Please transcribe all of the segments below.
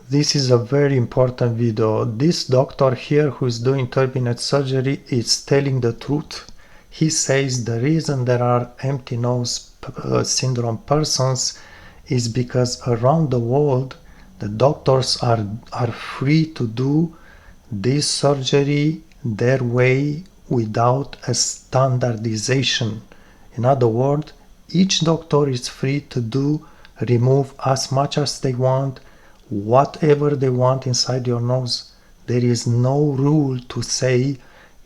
this is a very important video. This doctor here who is doing turbinate surgery is telling the truth. He says the reason there are empty nose syndrome persons is because around the world the doctors are free to do this surgery their way without a standardization. In other words, each doctor is free to remove as much as they want, whatever they want inside your nose. There is no rule to say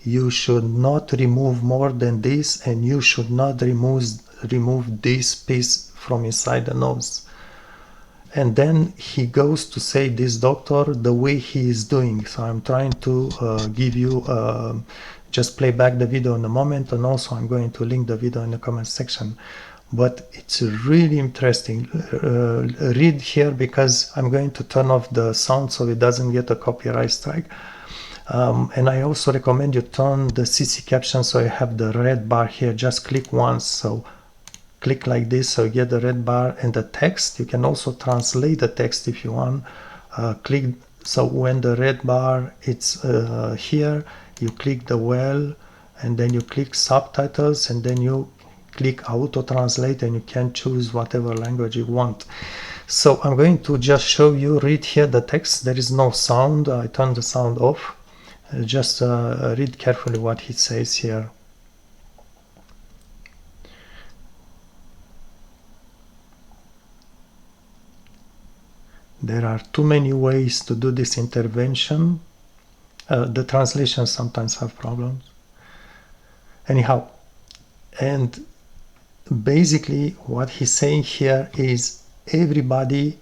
you should not remove more than this and you should not remove this piece from inside the nose. And then he goes to say, this doctor, the way he is doing. So I'm trying to give you, just play back the video in a moment, and also I'm going to link the video in the comment section. But it's really interesting. Read here, because I'm going to turn off the sound so it doesn't get a copyright strike. And I also recommend you turn the CC caption so you have the red bar here. Just click once, so click like this so you get the red bar and the text. You can also translate the text if you want. Click, so when the red bar it's here, you click the well, and then you click subtitles, and then you click auto translate, and you can choose whatever language you want. So I'm going to just show you, read here the text. There is no sound. I turn the sound off. Just read carefully what he says here. There are too many ways to do this intervention. The translations sometimes have problems. Anyhow, and basically what he's saying here is everybody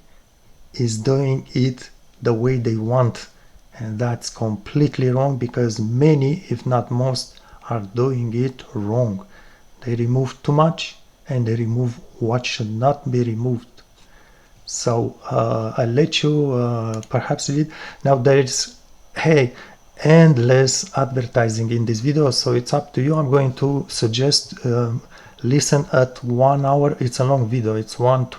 is doing it the way they want, and that's completely wrong, because many, if not most, are doing it wrong. They remove too much and they remove what should not be removed. So I'll let you perhaps read. Now there is, hey, endless advertising in this video, so it's up to you. I'm going to suggest listen at 1 hour. It's a long video. It's 1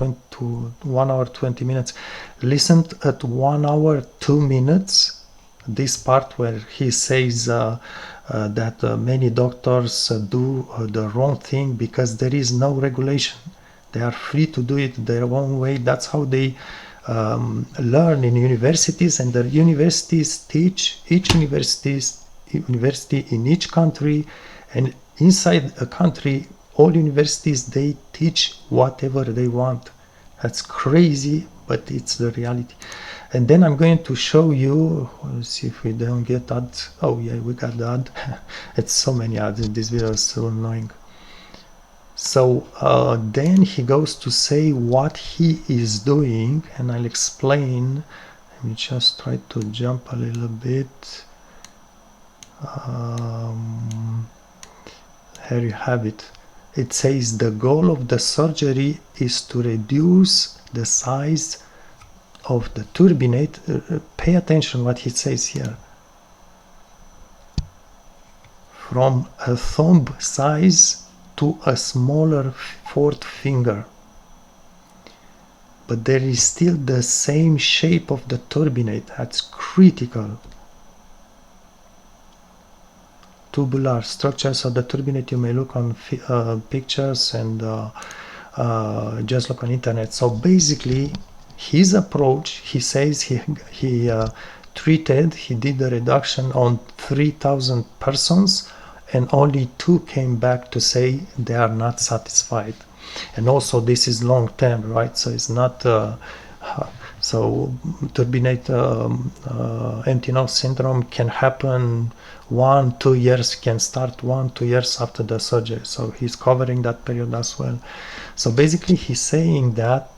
hour 20 minutes. Listen at 1 hour 2 minutes. This part where he says that many doctors do the wrong thing because there is no regulation. They are free to do it their own way. That's how they learn in universities, and the universities teach, each university in each country, and inside a country, all universities, they teach whatever they want. That's crazy, but it's the reality. And then I'm going to show you, let's see if we don't get ads. Oh yeah, we got the ad. It's so many ads in this video, it's so annoying. So then he goes to say what he is doing, and I'll explain. Let me just try to jump a little bit. Here you have it. It says the goal of the surgery is to reduce the size of the turbinate. Pay attention what he says here. From a thumb size to a smaller fourth finger, but there is still the same shape of the turbinate. That's critical. Tubular structures of the turbinate, you may look on pictures and just look on internet. So basically his approach, he says he did the reduction on 3,000 persons, and only 2 came back to say they are not satisfied. And also this is long term, right? So it's not so turbinate empty nose syndrome can happen 1-2 years, can start 1-2 years after the surgery. So he's covering that period as well. So basically he's saying that,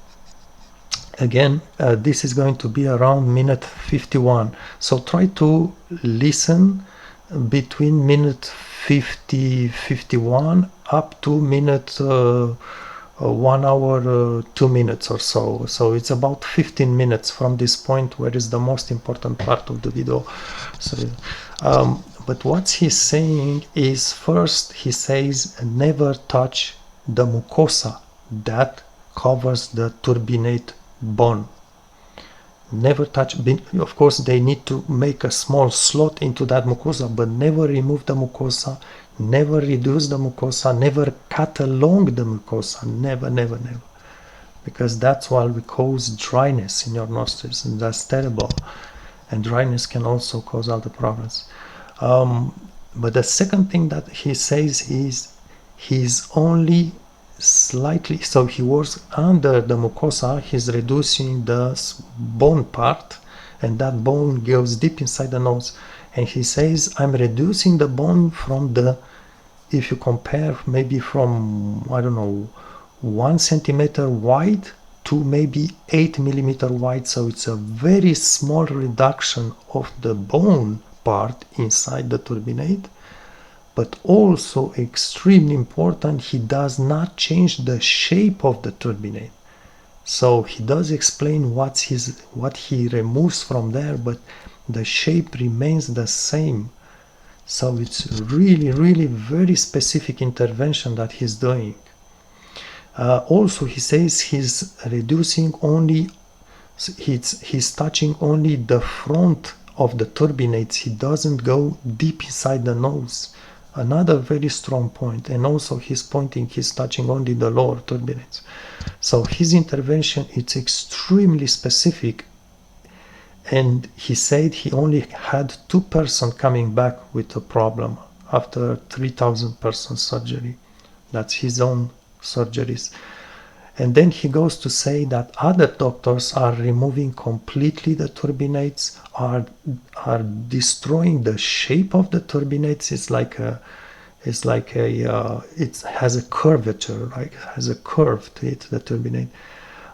again, this is going to be around minute 51. So try to listen between minute 51 up to minute 1 hour 2 minutes or so. So it's about 15 minutes from this point, where is the most important part of the video. So but what he's saying is, first he says never touch the mucosa that covers the turbinate bone. Never touch. Of course, they need to make a small slot into that mucosa, but never remove the mucosa, never reduce the mucosa, never cut along the mucosa. Never, never, never. Because that's what will cause dryness in your nostrils, and that's terrible. And dryness can also cause other problems. But the second thing that he says is he's only slightly, so he works under the mucosa, he's reducing the bone part, and that bone goes deep inside the nose. And he says, I'm reducing the bone from the, if you compare maybe from, I don't know, 1 centimeter wide to maybe 8 millimeter wide. So it's a very small reduction of the bone part inside the turbinate. But also extremely important, he does not change the shape of the turbinate. So he does explain what he removes from there, but the shape remains the same. So it's really, really very specific intervention that he's doing. Also, he says he's reducing only, he's touching only the front of the turbinates. He doesn't go deep inside the nose. Another very strong point. And also he's touching only the lower turbinates. So his intervention, it's extremely specific. And he said he only had 2 persons coming back with a problem after 3,000 person surgery. That's his own surgeries. And then he goes to say that other doctors are removing completely the turbinates, are destroying the shape of the turbinates. It has a curvature, like it has a curve to it, the turbinate.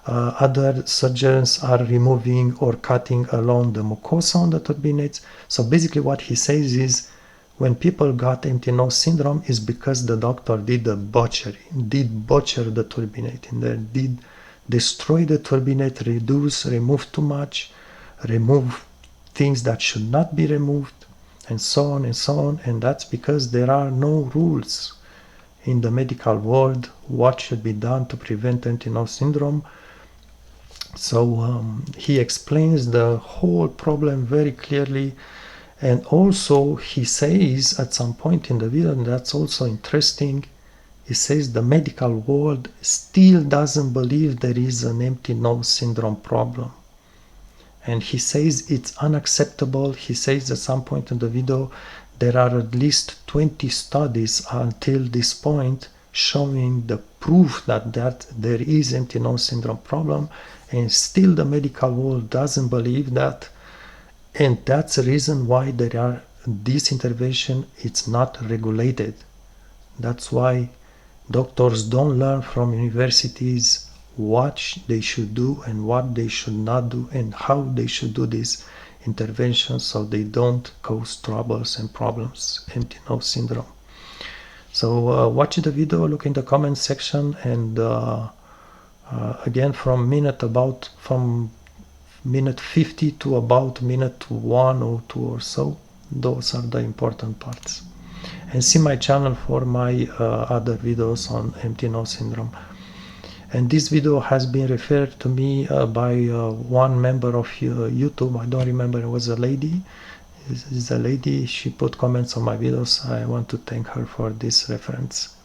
Other surgeons are removing or cutting along the mucosa on the turbinates. So basically what he says is, when people got empty nose syndrome is because the doctor did a butchery, did butcher the turbinate in there, did destroy the turbinate, remove too much, remove things that should not be removed, and so on and so on. And that's because there are no rules in the medical world what should be done to prevent empty nose syndrome. So he explains the whole problem very clearly. And also he says at some point in the video, and that's also interesting, he says the medical world still doesn't believe there is an empty nose syndrome problem. And he says it's unacceptable. He says at some point in the video there are at least 20 studies until this point showing the proof that there is empty nose syndrome problem, and still the medical world doesn't believe that. And that's the reason why this intervention, it's not regulated. That's why doctors don't learn from universities what they should do and what they should not do and how they should do this intervention, so they don't cause troubles and problems, empty nose syndrome. So watch the video, look in the comment section, and again from minute 50 to about minute 1 or 2 or so. Those are the important parts. And see my channel for my other videos on empty nose syndrome. And this video has been referred to me by one member of YouTube. I don't remember, it was a lady. This is a lady, she put comments on my videos. I want to thank her for this reference.